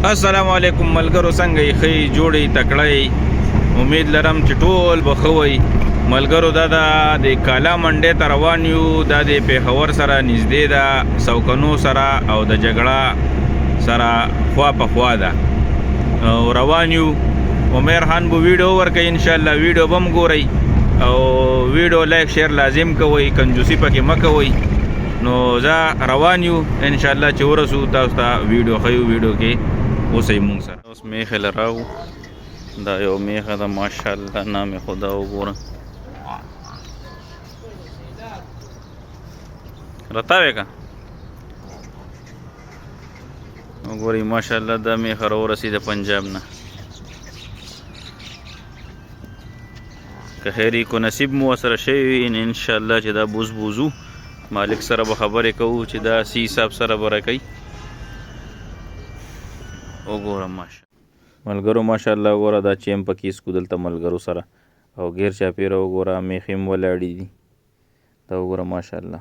السلام علیکم ملګرو، څنګه یې؟ ښه جوړې تکړه. امید لرم چې ټول به ښه وئ. ملګرو، دا د کالا منډۍ ته روان یو. دا د پېښور سره نږدې ده، سوکنو سره او د جګړه سره خوا په خوا ده. روان یو. عمر خان به ویډیو ورکوي، انشاءالله ویډیو به هم ګورئ او ویډیو لایک شیر لازم کوئ، کنجوسي پکې مه کوئ. نو زه روان یو، انشاءالله چې ورسو تاسو ته ویډیو ښیو. ویډیو کې اوسئ مونږ سره. اوس میخې لراو، دا یو میخه ده ماشاءالله، نام خدا وګوره. رتاوې که وګورئ ماشاءالله، دا میخه راورسېده پنجاب نه. که خیري کو نصیب مو ورسره شوی وي انشاءالله چې دا بوز بوزو، مالک سره به خبرې کوو چې دا سی حساب سره به راکوي. وګوره ملګرو، ماشاءالله وګوره دا چې هم پکې سکو دلته ملګرو سره، او غیر چاپېره وګوره میخې هم ولاړې دي. دا وګوره ماشاءالله.